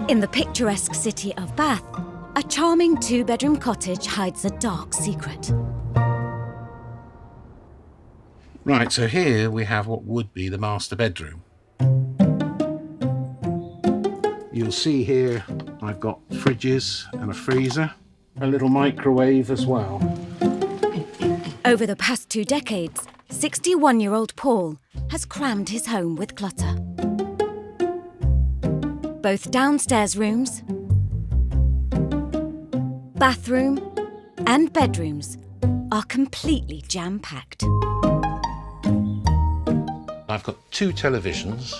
In the picturesque city of Bath, a charming two-bedroom cottage hides a dark secret. Right, so here we have what would be the master bedroom. You'll see here I've got fridges and a freezer, a little microwave as well. Over the past 2 decades, 61-year-old Paul has crammed his home with clutter. Both downstairs rooms, bathroom and bedrooms are completely jam-packed. I've got 2 televisions,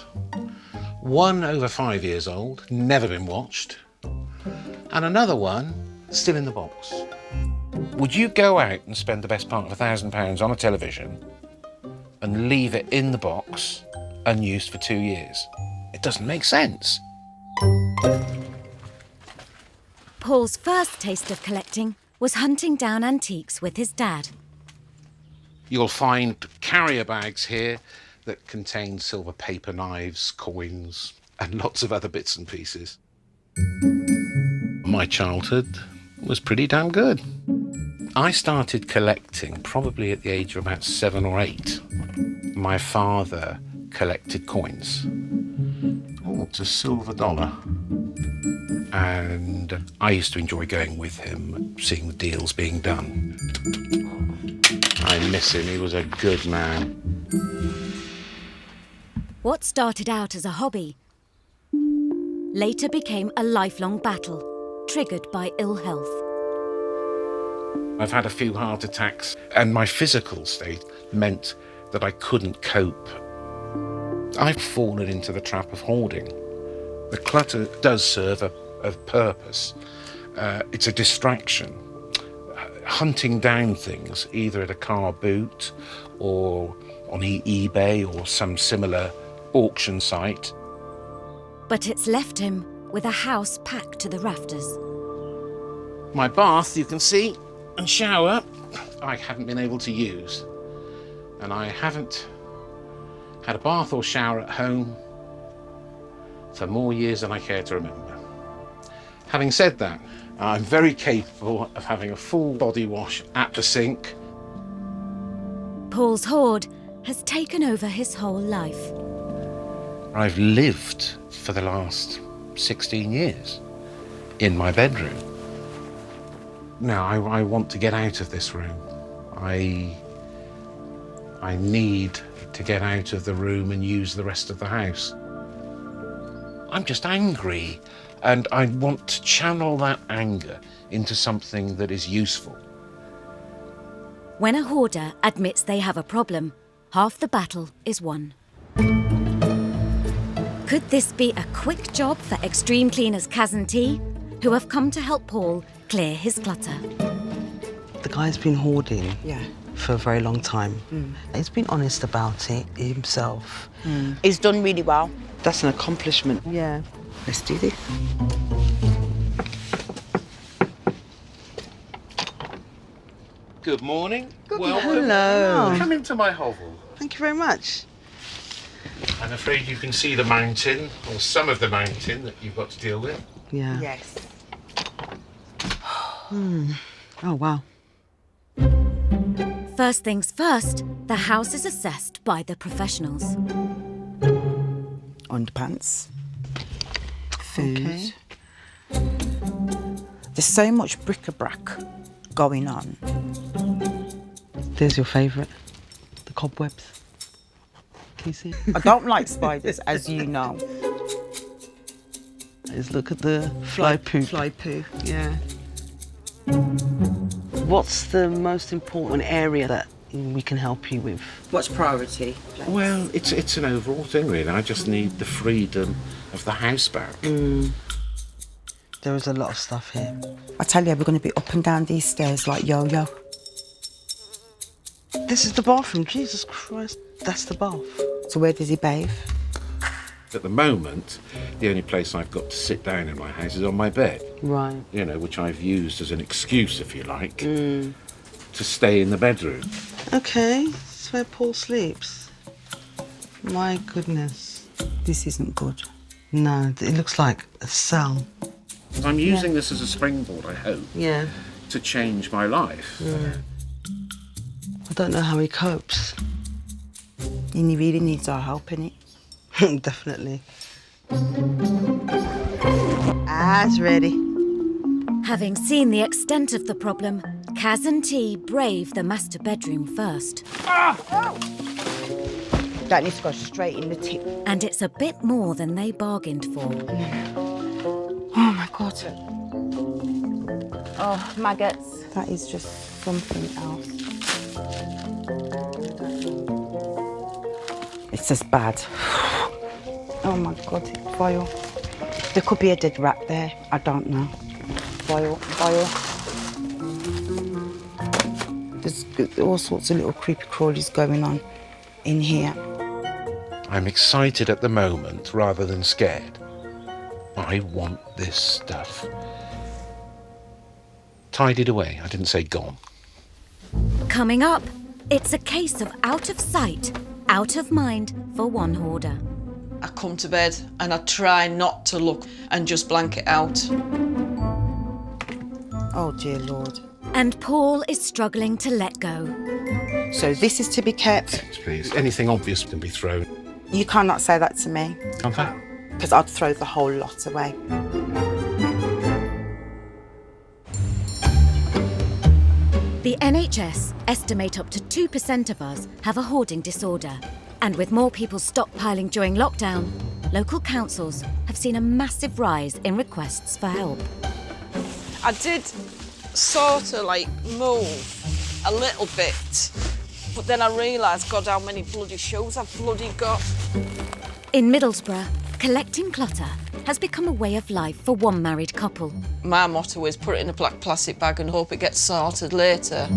one over 5 years old, never been watched, and another one still in the box. Would you go out and spend the best part of £1,000 on a television and leave it in the box unused for 2 years? It doesn't make sense. Paul's first taste of collecting was hunting down antiques with his dad. You'll find carrier bags here that contain silver paper knives, coins, and lots of other bits and pieces. My childhood was pretty damn good. I started collecting probably at the age of about 7 or 8. My father collected coins. Oh, it's a silver dollar. And I used to enjoy going with him, seeing the deals being done. I miss him, he was a good man. What started out as a hobby later became a lifelong battle, triggered by ill health. I've had a few heart attacks, and my physical state meant that I couldn't cope. I've fallen into the trap of hoarding. The clutter does serve a purpose. It's a distraction. Hunting down things, either at a car boot or on eBay or some similar auction site. But it's left him with a house packed to the rafters. My bath, you can see, and shower, I haven't been able to use. And I haven't had a bath or shower at home for more years than I care to remember. Having said that, I'm very capable of having a full body wash at the sink. Paul's hoard has taken over his whole life. I've lived for the last 16 years in my bedroom. Now, I want to get out of this room. I need to get out of the room and use the rest of the house. I'm just angry, and I want to channel that anger into something that is useful. When a hoarder admits they have a problem, half the battle is won. Could this be a quick job for extreme cleaners Kaz and T, who have come to help Paul clear his clutter? The guy's been hoarding for a very long time. He's been honest about it himself. He's done really well. That's an accomplishment. Yeah. Let's do this. Good morning. Welcome. Hello. Come into my hovel. Thank you very much. I'm afraid you can see the mountain, or some of the mountain that you've got to deal with. Yeah. Yes. Oh, wow. First things first, the house is assessed by the professionals. Underpants. Food. Okay. There's so much bric-a-brac going on. There's your favourite, the cobwebs. Can you see? I don't like spiders, as you know. Let's look at the fly poo. Fly poo, yeah. What's the most important area that we can help you with? What's priority? Well, it's an overall thing, really. I just need the freedom of the house back. There is a lot of stuff here. I tell you, we're going to be up and down these stairs like yo-yo. This is the bathroom. Jesus Christ, that's the bath. So where does he bathe? At the moment, the only place I've got to sit down in my house is on my bed. Right. You know, which I've used as an excuse, if you like, to stay in the bedroom. Okay, that's where Paul sleeps. My goodness. This isn't good. No, it looks like a cell. I'm using this as a springboard, I hope, Yeah. to change my life. I don't know how he copes. And he really needs our help, innit? Definitely. Eyes ready. Having seen the extent of the problem, Kaz and T brave the master bedroom first. That needs to go straight in the tip. And it's a bit more than they bargained for. Oh my God. Oh, maggots. That is just something else. It's just bad. Oh my God, vile. There could be a dead rat there. I don't know. Vile. There's all sorts of little creepy crawlies going on in here. I'm excited at the moment rather than scared. I want this stuff. Tidied away, I didn't say gone. Coming up, it's a case of out of sight, out of mind for one hoarder. I come to bed and I try not to look and just blank it out. Oh dear Lord. And Paul is struggling to let go. So this is to be kept. Please, anything obvious can be thrown. You cannot say that to me, Can't I? because I'd throw the whole lot away. The NHS estimate up to 2% of us have a hoarding disorder. And with more people stockpiling during lockdown, local councils have seen a massive rise in requests for help. I did sort of like move a little bit, but then I realised, God, how many bloody shoes I've bloody got. In Middlesbrough, collecting clutter has become a way of life for one married couple. My motto is put it in a black plastic bag and hope it gets sorted later.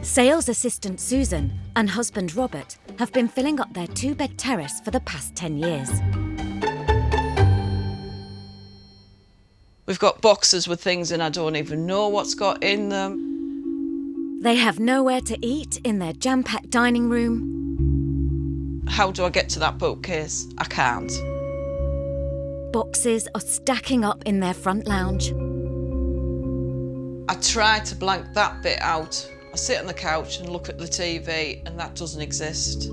Sales assistant Susan and husband Robert have been filling up their two-bed terrace for the past 10 years. We've got boxes with things and I don't even know what's got in them. They have nowhere to eat in their jam-packed dining room. How do I get to that bookcase? I can't. Boxes are stacking up in their front lounge. I try to blank that bit out. I sit on the couch and look at the TV and that doesn't exist.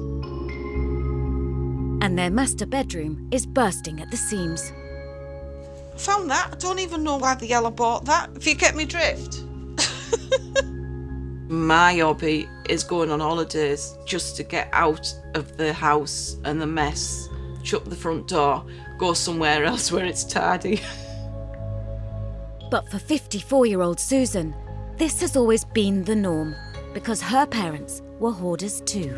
And their master bedroom is bursting at the seams. I found that. I don't even know why the hell I bought that, if you get me drift. My hobby is going on holidays just to get out of the house and the mess, shut the front door, go somewhere else where it's tidy. But for 54-year-old Susan, this has always been the norm because her parents were hoarders too.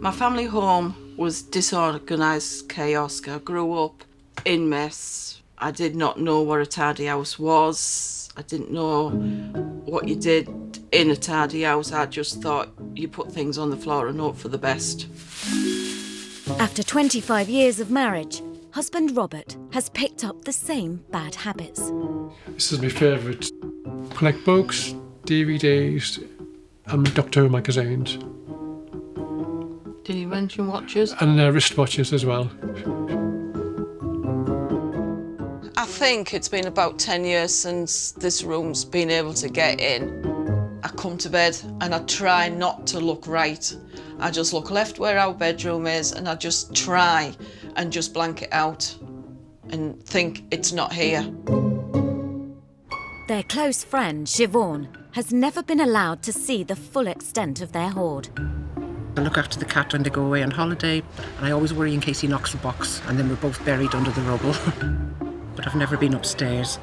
My family home was disorganised chaos. I grew up in mess. I did not know what a tidy house was. I didn't know what you did in a tidy house. I just thought you put things on the floor and hope for the best. After 25 years of marriage, husband Robert has picked up the same bad habits. This is my favourite. Collect books, DVDs and Doctor Who magazines. Did you mention watches? And wristwatches as well. I think it's been about 10 years since this room's been able to get in. I come to bed and I try not to look right. I just look left where our bedroom is and I just try and just blank it out and think it's not here. Their close friend, Siobhan, has never been allowed to see the full extent of their hoard. I look after the cat when they go away on holiday, and I always worry in case he knocks the box and then we're both buried under the rubble. But I've never been upstairs.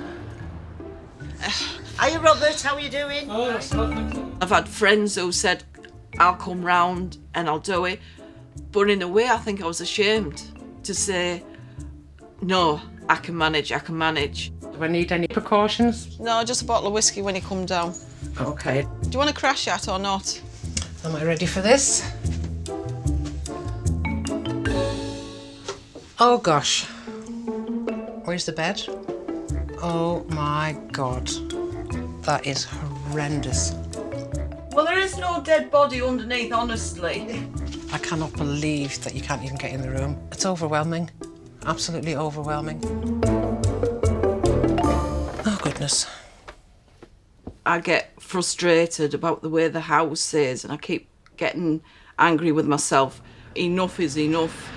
Hiya Robert, how are you doing? I've had friends who said, I'll come round and I'll do it. But in a way, I think I was ashamed to say, no, I can manage. Do I need any precautions? No, just a bottle of whiskey when you come down. Okay. Do you want to crash at or not? Am I ready for this? Oh gosh. Where's the bed? Oh my God. That is horrendous. Well, there is no dead body underneath, honestly. I cannot believe that you can't even get in the room. It's overwhelming. Absolutely overwhelming. Oh, goodness. I get frustrated about the way the house is, and I keep getting angry with myself. Enough is enough.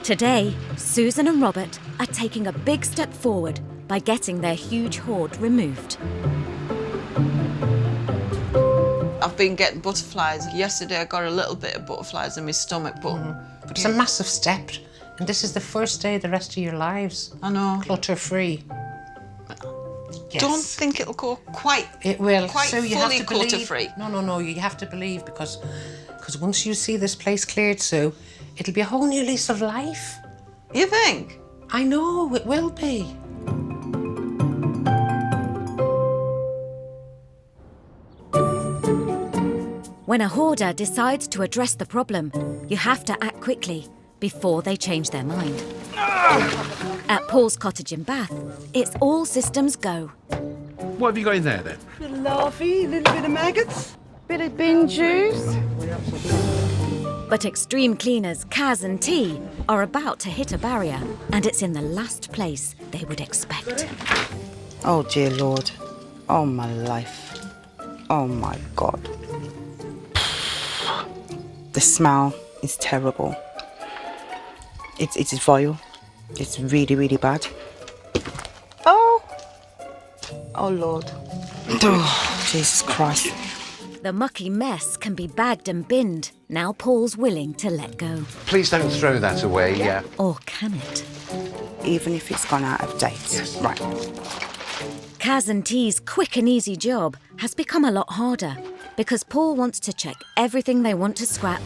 Today, Susan and Robert are taking a big step forward by getting their huge hoard removed. I've been getting butterflies. Yesterday I got a little bit of butterflies in my stomach, but... But it's a massive step. And this is the first day of the rest of your lives. I know. Clutter-free. Yes. Don't think it'll go quite... It will. Quite so you fully have to believe. clutter-free. No, you have to believe because once you see this place cleared, Sue, it'll be a whole new lease of life. You think? I know, it will be. When a hoarder decides to address the problem, you have to act quickly before they change their mind. At Paul's cottage in Bath, it's all systems go. What have you got in there then? Little larvae, a little bit of maggots, bit of bin juice. But extreme cleaners Kaz and T are about to hit a barrier, and it's in the last place they would expect. Oh dear Lord. Oh my life. Oh my God. The smell is terrible. It's vile. It's really, really bad. Oh Lord. Oh, Jesus Christ. The mucky mess can be bagged and binned. Now Paul's willing to let go. Please don't throw that away, yeah. Or can it? Even if it's gone out of date. Yes. Right. Kaz and T's quick and easy job has become a lot harder because Paul wants to check everything they want to scrap,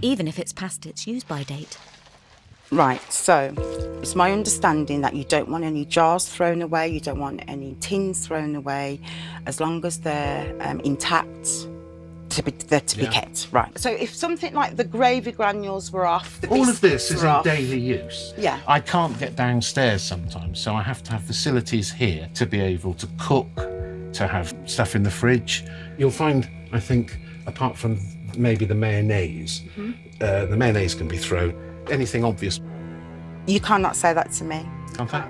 even if it's past its use-by date. Right, so it's my understanding that you don't want any jars thrown away, you don't want any tins thrown away, as long as they're intact, they're to be kept. Right. So if something like the gravy granules were off, the All of this biscuits is were in off, daily use. Yeah. I can't get downstairs sometimes, so I have to have facilities here to be able to cook, to have stuff in the fridge. You'll find, I think, apart from maybe the mayonnaise, the mayonnaise can be thrown. Anything obvious. You cannot say that to me, Can't I?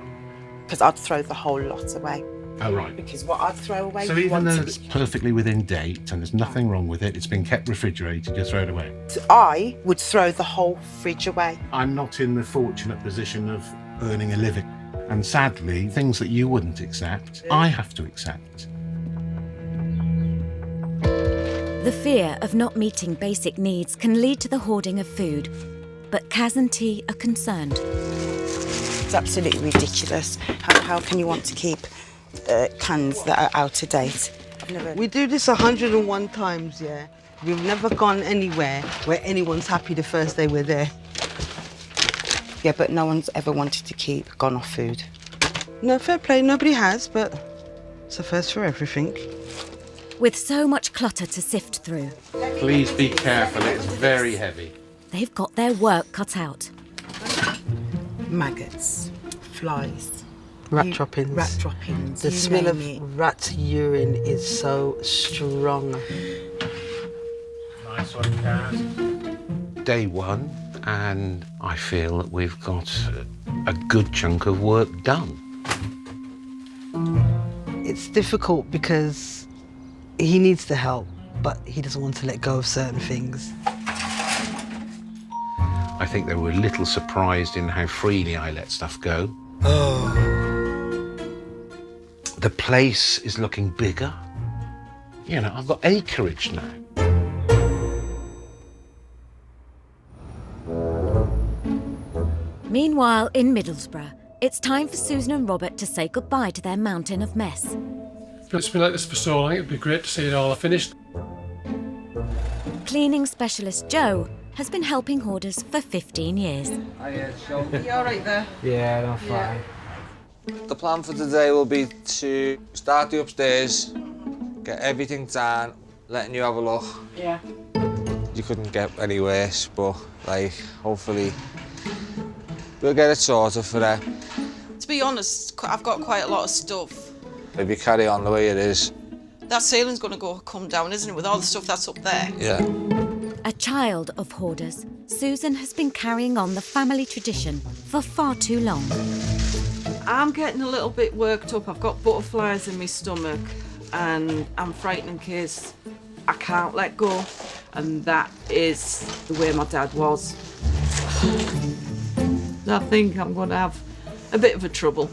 because I'd throw the whole lot away. Oh, right. Because what I'd throw away, So you even want though to it's be... perfectly within date and there's nothing wrong with it, it's been kept refrigerated, you throw it away. I would throw the whole fridge away. I'm not in the fortunate position of earning a living. And sadly, things that you wouldn't accept, I have to accept. The fear of not meeting basic needs can lead to the hoarding of food, but Kaz and T are concerned. It's absolutely ridiculous. How can you want to keep cans that are out of date? We do this 101 times, yeah. We've never gone anywhere where anyone's happy the first day we're there. Yeah, but no one's ever wanted to keep gone-off food. No, fair play, nobody has, but it's a first for everything. With so much clutter to sift through, Please be careful, it's very heavy. they've got their work cut out. Maggots, flies, Rat droppings. rat droppings. The you smell name of it. rat urine is so strong. Nice one, Kaz. Day one, and I feel that we've got a good chunk of work done. It's difficult because he needs the help, but he doesn't want to let go of certain things. I think they were a little surprised in how freely I let stuff go. The place is looking bigger. You know, I've got acreage now. Meanwhile, in Middlesbrough, it's time for Susan and Robert to say goodbye to their mountain of mess. It's been like this for so long, it'd be great to see it all finished. Cleaning specialist Joe has been helping hoarders for 15 years. You all right there? Yeah, I'm fine. The plan for today will be to start the upstairs, get everything down, letting you have a look. Yeah. You couldn't get any worse, but like, hopefully we'll get it sorted for that. To be honest, I've got quite a lot of stuff. If you carry on the way it is, That ceiling's going to come down, isn't it, with all the stuff that's up there? Yeah. A child of hoarders, Susan has been carrying on the family tradition for far too long. I'm getting a little bit worked up. I've got butterflies in my stomach and I'm frightened in case I can't let go. And that is the way my dad was. I think I'm going to have a bit of a trouble.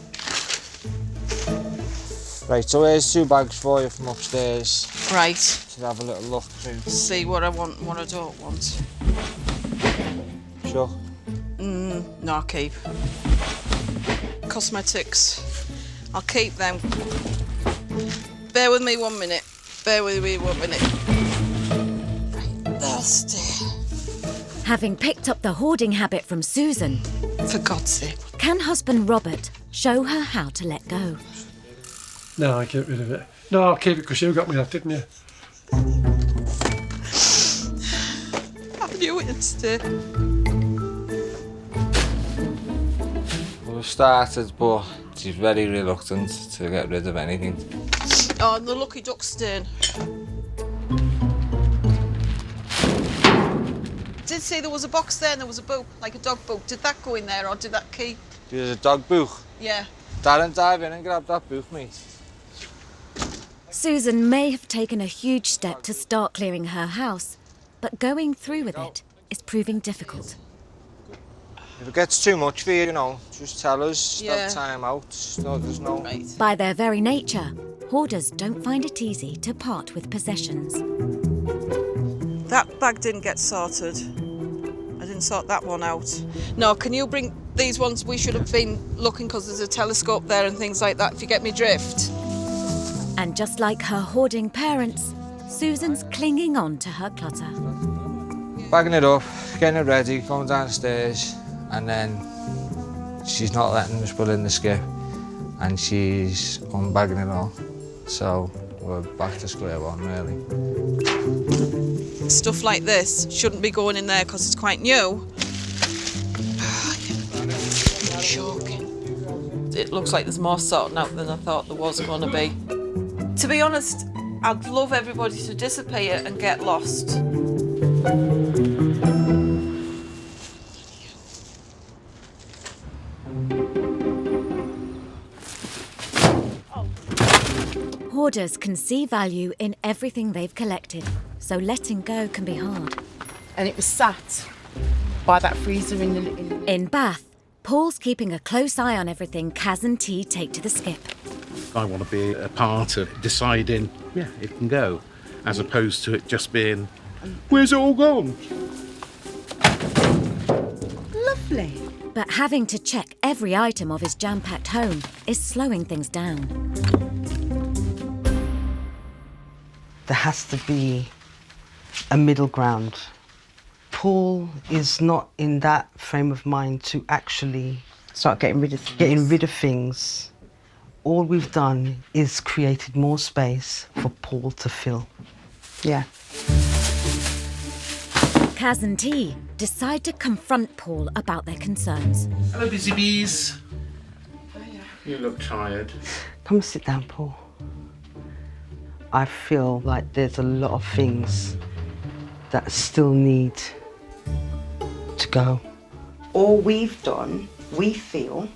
Right, so here's 2 bags for you from upstairs. Right. To have a little look through. See what I want and what I don't want. Sure. No, I'll keep. Cosmetics. I'll keep them. Bear with me 1 minute. Bear with me 1 minute. Right, that's it. Having picked up the hoarding habit from Susan, For God's sake. can husband Robert show her how to let go? No, I get rid of it. No, I'll keep it because you got me that, didn't you? I knew it'd stay. We've started, but she's very reluctant to get rid of anything. Oh, and the lucky duck stain. Did see there was a box there and there was a book, like a dog book. Did that go in there or did that keep? There's a dog book. Yeah. Darren, dive in and grab that book, mate. Susan may have taken a huge step to start clearing her house, but going through with it is proving difficult. If it gets too much for you, you know, just tell us, stop Yeah. time out. No, there's no... Right. By their very nature, hoarders don't find it easy to part with possessions. That bag didn't get sorted. I didn't sort that one out. No, can you bring these ones? We should have been looking because there's a telescope there and things like that, if you get me drift. And just like her hoarding parents, Susan's clinging on to her clutter. Bagging it up, getting it ready, going downstairs, and then she's not letting us put in the skip, and she's unbagging it all. So we're back to square one, really. Stuff like this shouldn't be going in there because it's quite new. Joking. It looks like there's more sorting out than I thought there was going to be. To be honest, I'd love everybody to disappear and get lost. Hoarders can see value in everything they've collected, so letting go can be hard. And it was sat by that freezer in the... In Bath, Paul's keeping a close eye on everything Kaz and T take to the skip. I want to be a part of deciding, yeah, it can go, as opposed to it just being, where's it all gone? Lovely. But having to check every item of his jam-packed home is slowing things down. There has to be a middle ground. Paul is not in that frame of mind to actually Start getting rid of things. things. All we've done is created more space for Paul to fill. Yeah. Kaz and T decide to confront Paul about their concerns. Hello, busy bees. You look tired. Come and sit down, Paul. I feel like there's a lot of things that still need to go. All we've done, we feel,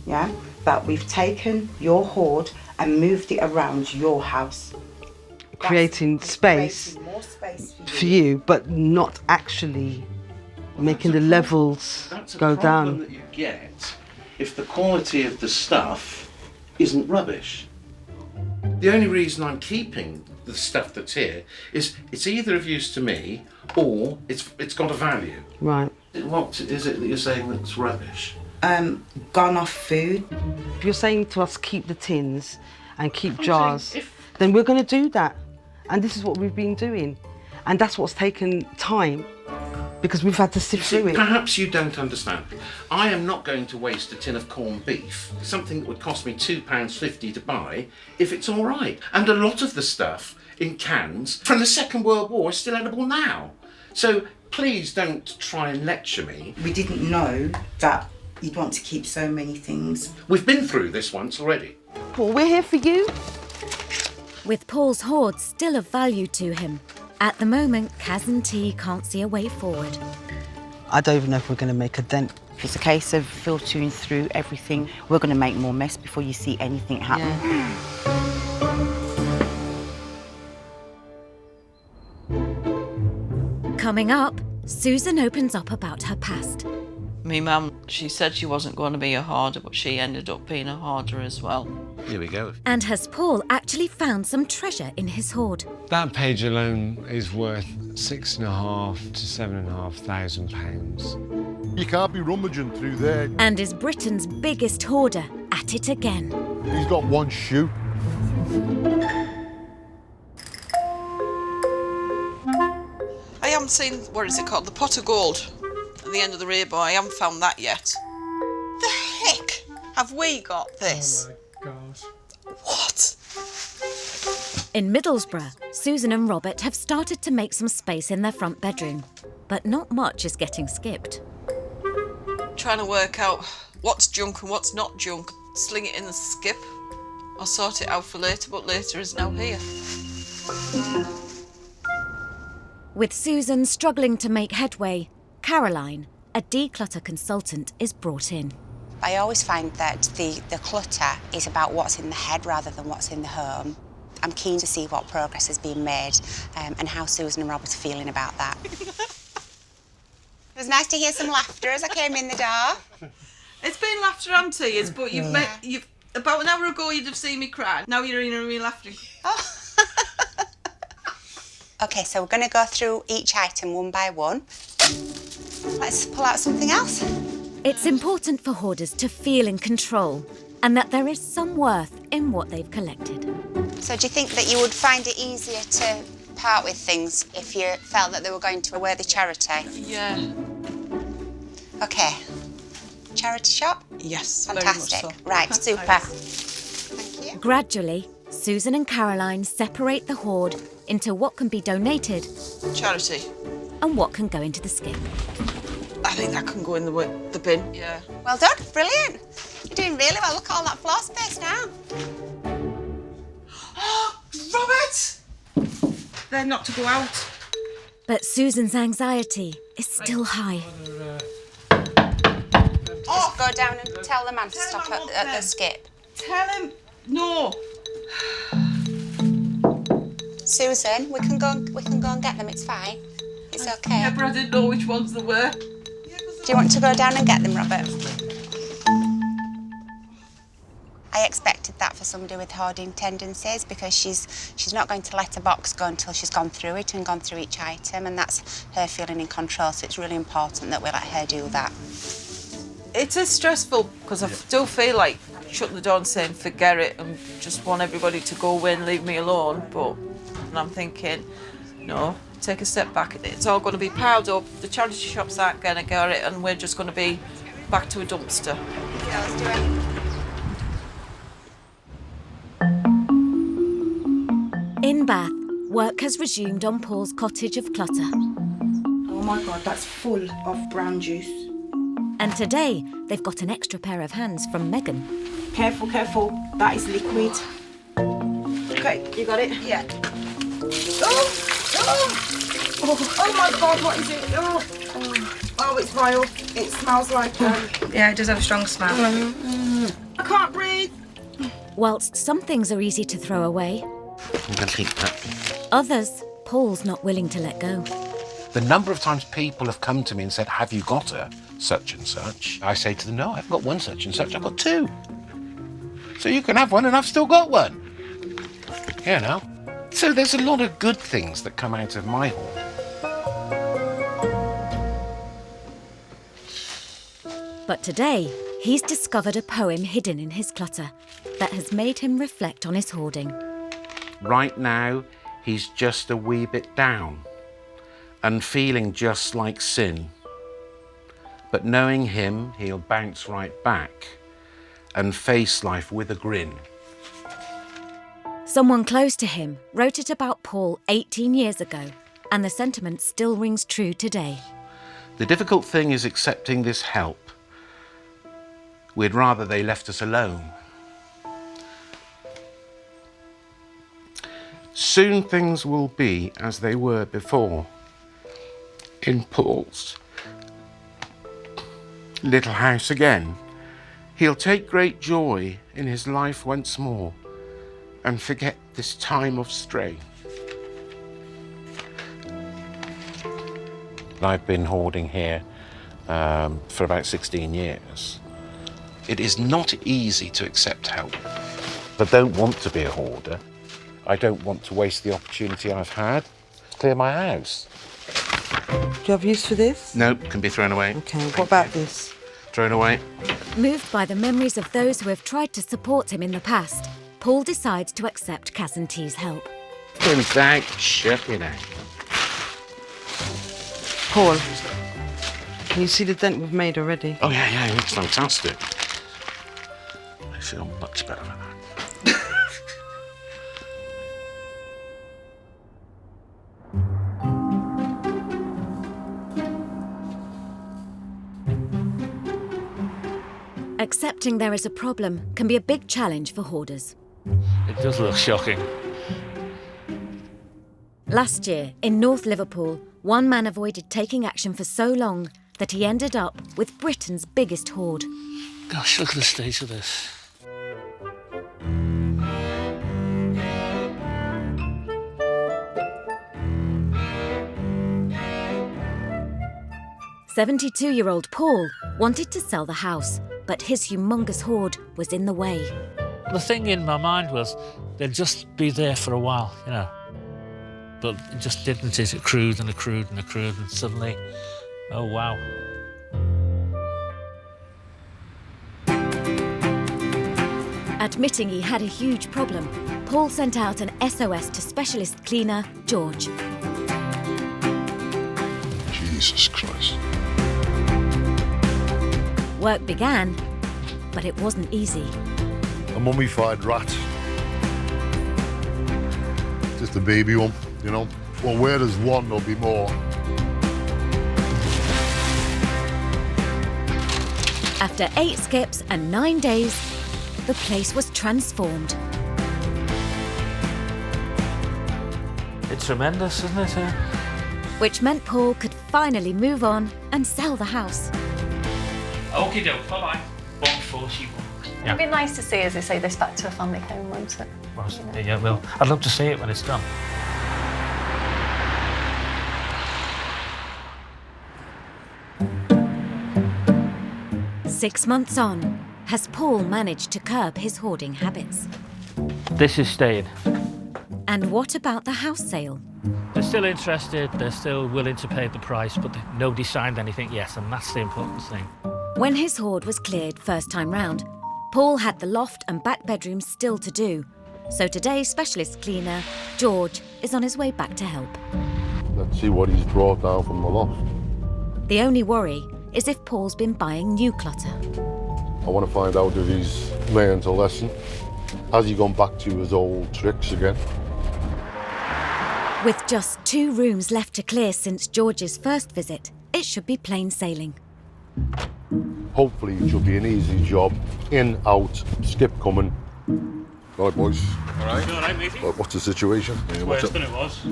yeah, that we've taken your hoard and moved it around your house. Creating space Creating more space for you, but not actually making the levels That's a go problem down. that you get if the quality of the stuff isn't rubbish. The only reason I'm keeping the stuff that's here is it's either of use to me or it's got a value. Right. What is it that you're saying that's rubbish? Gone off food. If you're saying to us keep the tins and keep I'm jars, saying if- then we're going to do that. And this is what we've been doing. And that's what's taken time because we've had to sift through it. Perhaps you don't understand. I am not going to waste a tin of corned beef, something that would cost me £2.50 to buy, if it's all right. And a lot of the stuff in cans from the Second World War is still edible now. So please don't try and lecture me. We didn't know that you'd want to keep so many things. We've been through this once already. Paul, we're here for you. With Paul's hoard still of value to him, at the moment, Kaz and T can't see a way forward. I don't even know if we're going to make a dent. If it's a case of filtering through everything, we're going to make more mess before you see anything happen. Coming up, Susan opens up about her past. Me mum, she said she wasn't going to be a hoarder, but she ended up being a hoarder as well. Here we go. And has Paul actually found some treasure in his hoard? That page alone is worth £6,500 to £7,500. You can't be rummaging through there. And is Britain's biggest hoarder at it again? He's got one shoe. I haven't seen, what is it called, the pot of gold at the end of the rainbow. I haven't found that yet. The heck have we got this? Oh my God. What? In Middlesbrough, Susan and Robert have started to make some space in their front bedroom, but not much is getting skipped. Trying to work out what's junk and what's not junk. Sling it in the skip. I'll sort it out for later, but later is now here. With Susan struggling to make headway, Caroline, a declutter consultant, is brought in. I always find that the clutter is about what's in the head rather than what's in the home. I'm keen to see what progress has been made and how Susan and Robert are feeling about that. It was nice to hear some laughter as I came in the door. It's been laughter and tears, but you've about an hour ago you'd have seen me cry. Now you're in me laughing. Oh. OK, so we're going to go through each item one by one. Let's pull out something else. It's important for hoarders to feel in control and that there is some worth in what they've collected. So do you think that you would find it easier to part with things if you felt that they were going to a worthy charity? Yeah. OK. Charity shop? Yes, fantastic. very much so. Right, super. Thank you. Gradually, Susan and Caroline separate the hoard into what can be donated Charity. and what can go into the skip. I think that can go in the bin. Yeah. Well done, brilliant. You're doing really well. Look at all that floor space now. Oh, Robert! They're not to go out. But Susan's anxiety is still high. Just go down and tell the man to stop at the skip. Tell him no. Susan, we can go and get them. It's fine. It's okay. Yeah, but I didn't know which ones they were. Do you want to go down and get them, Robert? I expected that for somebody with hoarding tendencies because she's not going to let a box go until she's gone through it and gone through each item, and that's her feeling in control, so it's really important that we let her do that. It is stressful because I still feel like shutting the door and saying forget it and just want everybody to go away and leave me alone, and I'm thinking, no, take a step back. It's all going to be piled up, the charity shops aren't going to get it, and we're just going to be back to a dumpster. Yeah, let's do it. In Bath, work has resumed on Paul's cottage of clutter. Oh my God, that's full of brown juice. And today, they've got an extra pair of hands from Megan. Careful, careful. That is liquid. Okay, you got it? Yeah. Oh my God, what is it? Oh, it's vile. It smells like... Yeah, it does have a strong smell. I can't breathe. Whilst some things are easy to throw away, I'm going to keep that. others, Paul's not willing to let go. The number of times people have come to me and said, have you got a such and such? I say to them, no, I've got one such and such, I've got two. So you can have one and I've still got one. You know. So there's a lot of good things that come out of my hoard. But today, he's discovered a poem hidden in his clutter that has made him reflect on his hoarding. Right now, he's just a wee bit down and feeling just like sin. But knowing him, he'll bounce right back and face life with a grin. Someone close to him wrote it about Paul 18 years ago, and the sentiment still rings true today. The difficult thing is accepting this help. We'd rather they left us alone. Soon things will be as they were before. In Paul's little house again, he'll take great joy in his life once more and forget this time of strain. I've been hoarding here for about 16 years. It is not easy to accept help. I don't want to be a hoarder. I don't want to waste the opportunity I've had to clear my house. Do you have use for this? Nope, can be thrown away. Okay, what about this? Thrown away. Moved by the memories of those who have tried to support him in the past, Paul decides to accept Kaz and T's help. Without shucking out. Paul, can you see the dent we've made already? Oh yeah, it looks fantastic. I feel much better with that. Accepting there is a problem can be a big challenge for hoarders. It does look shocking. Last year, in North Liverpool, one man avoided taking action for so long that he ended up with Britain's biggest hoard. Gosh, look at the state of this. "72-year-old Paul wanted to sell the house, but his humongous hoard was in the way. The thing in my mind was they'd just be there for a while, you know. But it just didn't. It accrued and accrued and accrued, and suddenly, oh wow. Admitting he had a huge problem, Paul sent out an SOS to specialist cleaner George. Jesus Christ. Work began, but it wasn't easy. A mummified rat. Just a baby one, you know. Well, where there's one, there'll be more. After 8 skips and 9 days, the place was transformed. It's tremendous, isn't it? Which meant Paul could finally move on and sell the house. Okie doke, bye-bye. 141. It'd be nice to see, as they say, this back to a family home, won't it? Yeah, well, I'd love to see it when it's done. Six months on, has Paul managed to curb his hoarding habits? This is staying. And what about the house sale? They're still interested, they're still willing to pay the price, but nobody signed anything yet, and that's the important thing. When his hoard was cleared first time round, Paul had the loft and back bedrooms still to do. So today, specialist cleaner George is on his way back to help. Let's see what he's brought down from the loft. The only worry is if Paul's been buying new clutter. I want to find out if he's learned a lesson. Has he gone back to his old tricks again? With just 2 rooms left to clear since George's first visit, it should be plain sailing. Hopefully it should be an easy job. In, out, skip coming. All right, boys. All right. You all right, matey? What's the situation? It's worse than it was.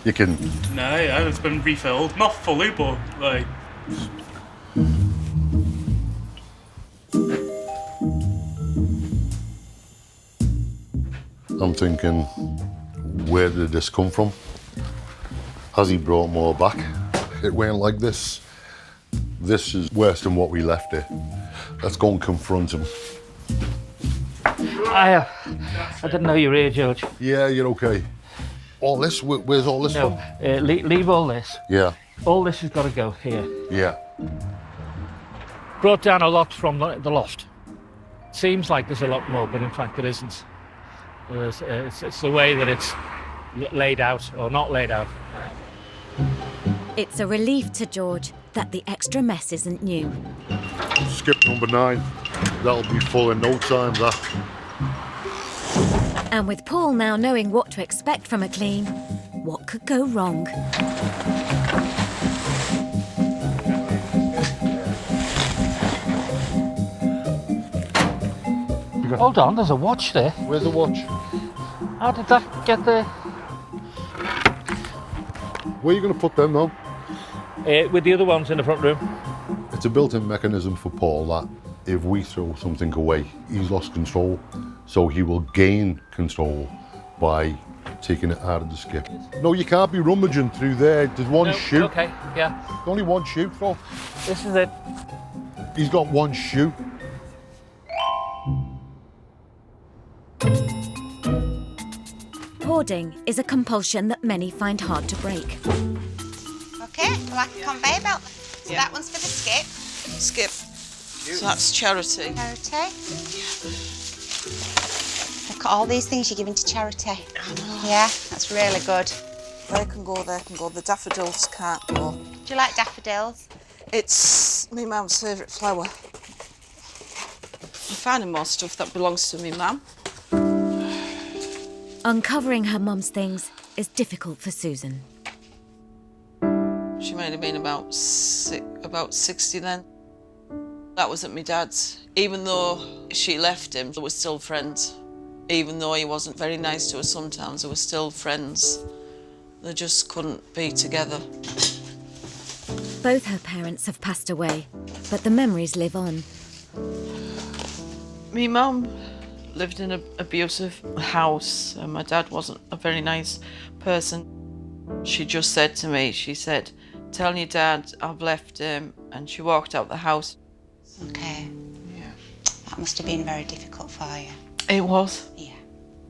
You can... No, yeah, it's been refilled. Not fully, but, like... I'm thinking, where did this come from? Has he brought more back? It went like this. This is worse than what we left it. Let's go and confront him. I didn't know you were here, George. Yeah, you're okay. All this? Where's all this from? Leave all this. Yeah. All this has got to go here. Yeah. Brought down a lot from the loft. Seems like there's a lot more, but in fact there isn't. It's the way that it's laid out or not laid out. It's a relief to George that the extra mess isn't new. Skip number 9. That'll be full in no time, that. And with Paul now knowing what to expect from a clean, what could go wrong? Hold on, there's a watch there. Where's the watch? How did that get there? Where are you going to put them now? With the other ones in the front room. It's a built-in mechanism for Paul that if we throw something away, he's lost control. So he will gain control by taking it out of the skip. No, you can't be rummaging through there. There's one shoe. Okay, yeah. There's only one shoe, Phil. This is it. He's got one shoe. Hoarding is a compulsion that many find hard to break. Okay, like a conveyor belt. So that one's for the skip. Skip. So that's charity. Charity. Look at all these things you're giving to charity. Yeah, that's really good. They can go, there can go. The daffodils can't go. Do you like daffodils? It's my mum's favourite flower. I'm finding more stuff that belongs to me mum. Uncovering her mum's things is difficult for Susan. She might have been about 60 then. That was at my dad's. Even though she left him, they were still friends. Even though he wasn't very nice to her sometimes, they were still friends. They just couldn't be together. Both her parents have passed away, but the memories live on. My mum lived in an abusive house, and my dad wasn't a very nice person. She just said to me, she said, "Tell your dad I've left him," and she walked out the house. Okay. Yeah. That must have been very difficult for you. It was. Yeah.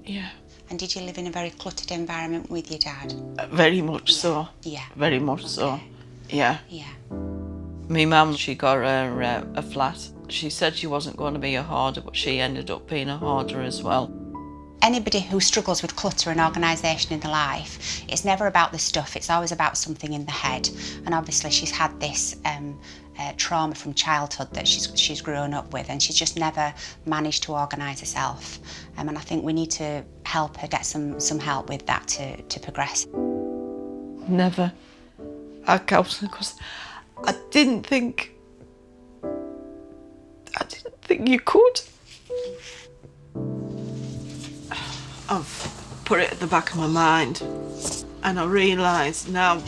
Yeah. And did you live in a very cluttered environment with your dad? Very much so. Yeah. Very much so. Yeah. Yeah. My mum, she got her a flat. She said she wasn't going to be a hoarder, but she ended up being a hoarder as well. Anybody who struggles with clutter and organisation in their life, it's never about the stuff, it's always about something in the head. And obviously she's had this trauma from childhood that she's grown up with, and she's just never managed to organise herself. And I think we need to help her get some help with that to progress. Never had counselling because I didn't think you could. I've put it at the back of my mind, and I realise now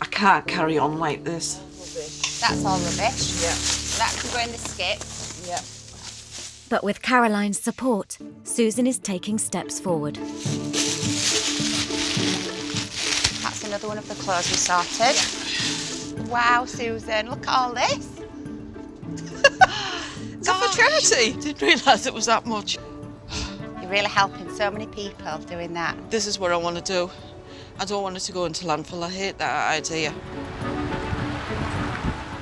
I can't carry on like this. That's all rubbish. Yeah. So that can go in the skip. Yeah. But with Caroline's support, Susan is taking steps forward. That's another one of the clothes we sorted. Yeah. Wow, Susan, look at all this. Is that for charity? Didn't realise it was that much. You're really helping so many people doing that. This is what I want to do. I don't want it to go into landfill. I hate that idea.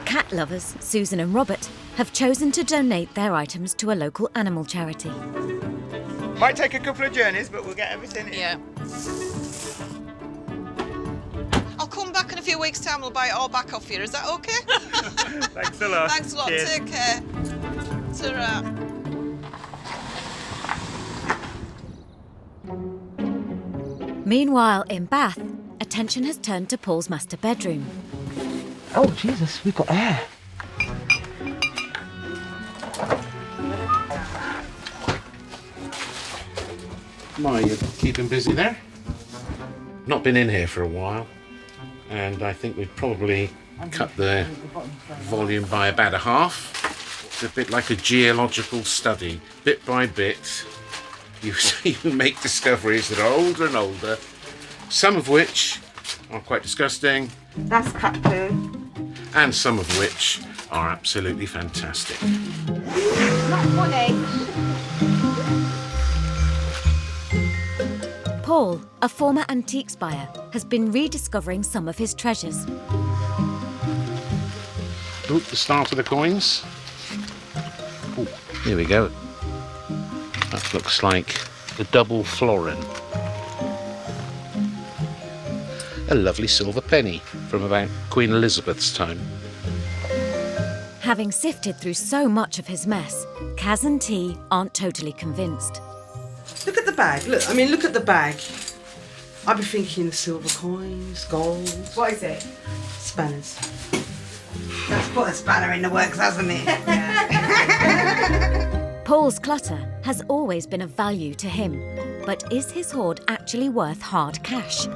Cat lovers, Susan and Robert, have chosen to donate their items to a local animal charity. Might take a couple of journeys, but we'll get everything in. Yeah. I'll come back in a few weeks' time. We'll buy it all back off you. Is that okay? Thanks a lot. Thanks a lot. Cheers. Take care. Ta-ra. Meanwhile, in Bath, attention has turned to Paul's master bedroom. Oh, Jesus, we've got air. Ma, you keeping busy there? Not been in here for a while, and I think we've probably cut the volume by about a half. It's a bit like a geological study. Bit by bit, you make discoveries that are older and older, some of which are quite disgusting. That's cat poo. And some of which are absolutely fantastic. Not funny. Paul, a former antiques buyer, has been rediscovering some of his treasures. Oop, the start of the coins. Ooh, here we go. That looks like the double florin. A lovely silver penny from about Queen Elizabeth's time. Having sifted through so much of his mess, Kaz and T aren't totally convinced. Look at the bag. Look at the bag. I'd be thinking silver coins, gold. What is it? Spanners. That's put a spanner in the works, hasn't it? Paul's clutter has always been of value to him, but is his hoard actually worth hard cash?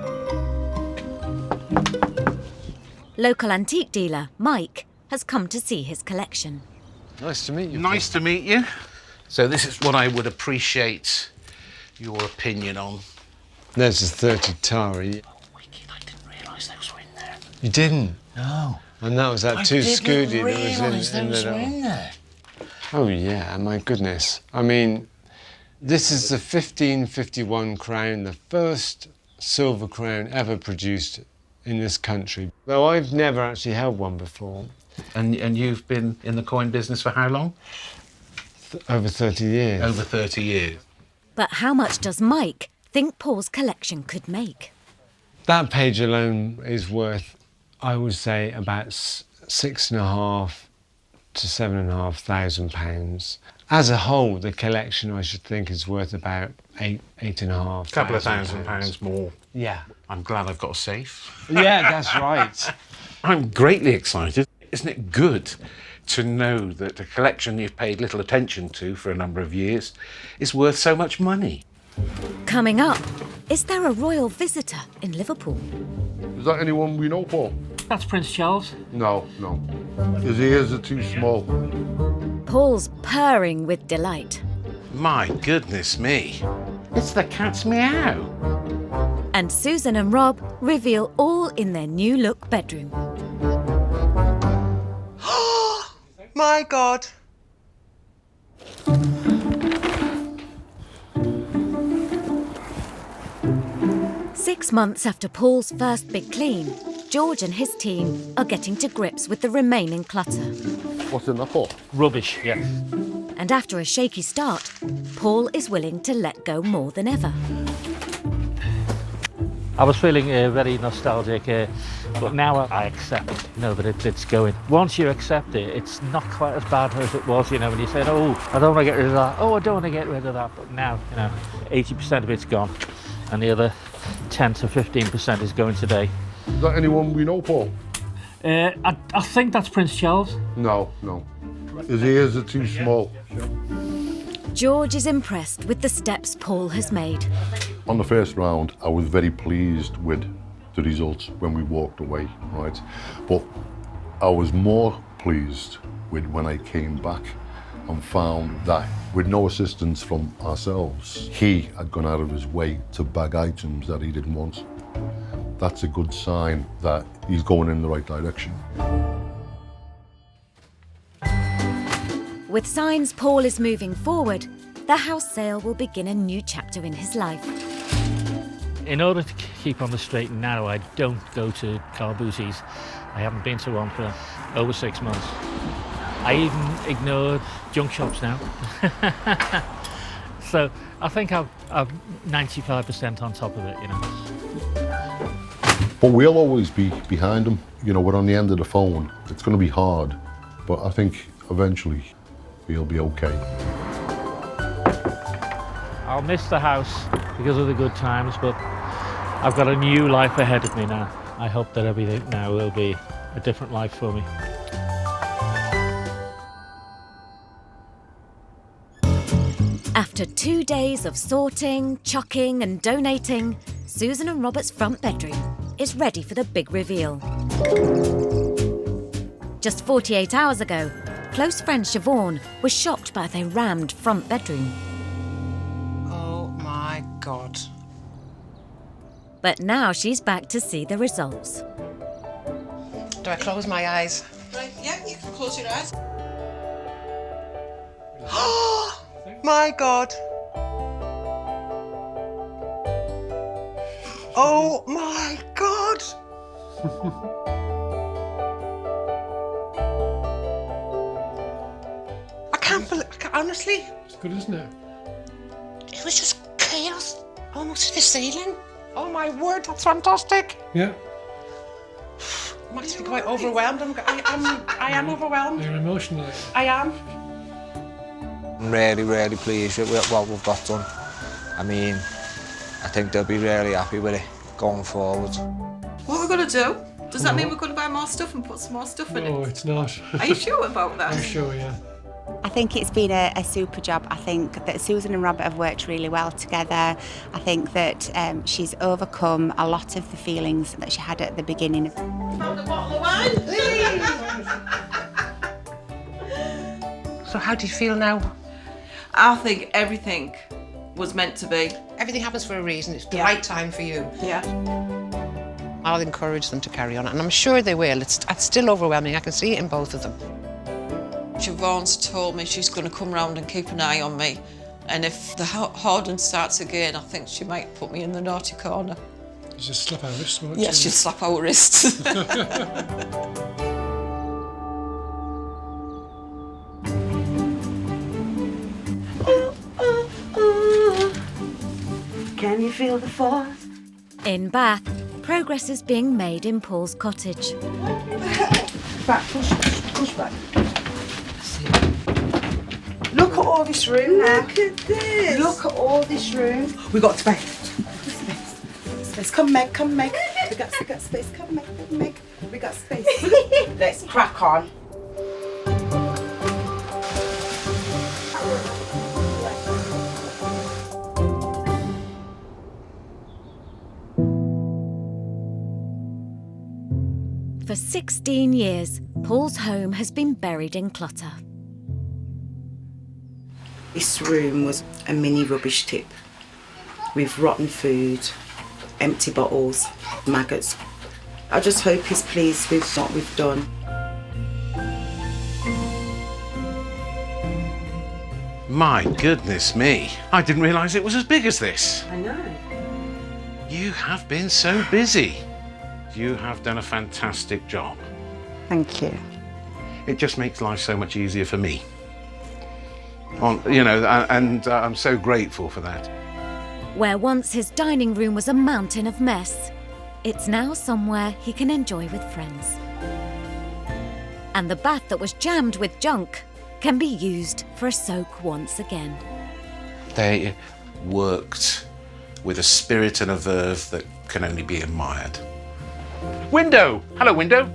Local antique dealer, Mike, has come to see his collection. Nice to meet you. Nice to meet you. So this is what I would appreciate your opinion on. There's a 30 Tari. You didn't? No. And that was that two Scooty that was in the there. Oh yeah, my goodness. I mean, this is the 1551 crown, the first silver crown ever produced in this country. Though I've never actually held one before. And you've been in the coin business for how long? Over 30 years. Over 30 years. But how much does Mike think Paul's collection could make? That page alone is worth, I would say, about £6,500 to £7,500. As a whole, the collection, I should think, is worth about £8,500. Couple of £1,000 more. Yeah. I'm glad I've got a safe. Yeah, that's right. I'm greatly excited. Isn't it good to know that a collection you've paid little attention to for a number of years is worth so much money? Coming up, is there a royal visitor in Liverpool? Is that anyone we know, Paul? That's Prince Charles. No, no. His ears are too small. Paul's purring with delight. My goodness me. It's the cat's meow. And Susan and Rob reveal all in their new look bedroom. My God. Six months after Paul's first big clean, George and his team are getting to grips with the remaining clutter. What's in that pot? Rubbish, yes. And after a shaky start, Paul is willing to let go more than ever. I was feeling very nostalgic, but now I accept, that it's going. Once you accept it, it's not quite as bad as it was, when you said, oh, I don't want to get rid of that, oh, I don't want to get rid of that. But now, 80% of it's gone, and the other 10 to 15% is going today. Is that anyone we know, Paul? I think that's Prince Charles. No, no. His ears are too small. George is impressed with the steps Paul has made. On the first round, I was very pleased with the results when we walked away, right? But I was more pleased with when I came back and found that with no assistance from ourselves, he had gone out of his way to bag items that he didn't want. That's a good sign that he's going in the right direction. With signs Paul is moving forward, the house sale will begin a new chapter in his life. In order to keep on the straight and narrow, I don't go to car booties. I haven't been to one for over 6 months. I even ignored junk shops now. So I think I'm 95% on top of it, But we'll always be behind him. We're on the end of the phone. It's going to be hard, but I think eventually he'll be okay. I'll miss the house because of the good times, but I've got a new life ahead of me now. I hope that everything now will be a different life for me. After 2 days of sorting, chucking and donating, Susan and Robert's front bedroom is ready for the big reveal. Just 48 hours ago, close friend Siobhan was shocked by their rammed front bedroom. Oh my God. But now she's back to see the results. Do I close my eyes? Right, yeah, you can close your eyes. My God. Oh my God. I can't believe, honestly, It's good, isn't it? it was just chaos, almost to the ceiling. Oh my word, that's fantastic. Yeah. I'm actually quite overwhelmed. I am overwhelmed. You're emotional. I am. I'm really, really pleased with what we've got done. I mean, I think they'll be really happy with it going forward. What are we going to do? Does that mean we're going to buy more stuff and put some more stuff in No, it? it's not. Are you sure about that? I'm sure, yeah. I think it's been a super job. I think that Susan and Robert have worked really well together. I think that she's overcome a lot of the feelings that she had at the beginning. Found a bottle of wine, So how do you feel now? I think everything was meant to be. Everything happens for a reason. It's the right time for you. Yeah. I'll encourage them to carry on, and I'm sure they will. It's still overwhelming. I can see it in both of them. Siobhan's told me she's going to come round and keep an eye on me. And if the hoarding starts again, I think she might put me in the naughty corner. You just slap our wrists, won't you? Yes, she'll slap our wrists. Can you feel the force? In Bath, progress is being made in Paul's cottage. Back, push back. Look at all this room now. Look at this. Look at all this room. We got space. Space. Come, Meg. We got space. Come, Meg. We got space. Let's crack on. For 16 years, Paul's home has been buried in clutter. This room was a mini rubbish tip with rotten food, empty bottles, maggots. I just hope he's pleased with what we've done. My goodness me. I didn't realise it was as big as this. I know. You have been so busy. You have done a fantastic job. Thank you. It just makes life so much easier for me. I'm so grateful for that. Where once his dining room was a mountain of mess, it's now somewhere he can enjoy with friends. And the bath that was jammed with junk can be used for a soak once again. They worked with a spirit and a verve that can only be admired. Window! Hello, Window.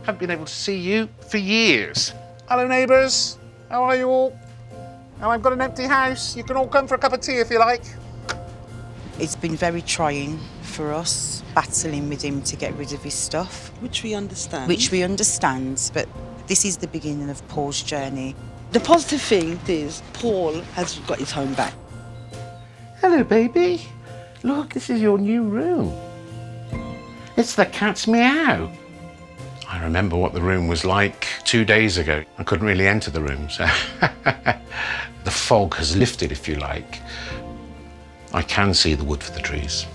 Haven't been able to see you for years. Hello, neighbours. How are you all? Now I've got an empty house. You can all come for a cup of tea if you like. It's been very trying for us, battling with him to get rid of his stuff. Which we understand. But this is the beginning of Paul's journey. The positive thing is Paul has got his home back. Hello, baby. Look, this is your new room. It's the cat's meow. I remember what the room was like 2 days ago. I couldn't really enter the room, so the fog has lifted, if you like. I can see the wood for the trees.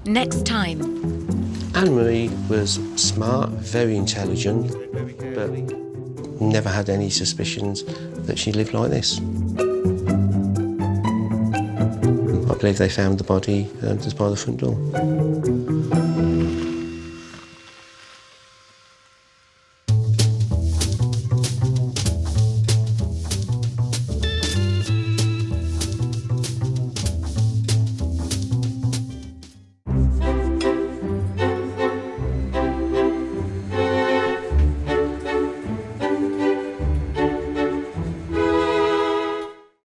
Next time. Anne-Marie was smart, very intelligent, but never had any suspicions that she lived like this. I believe they found the body just by the front door.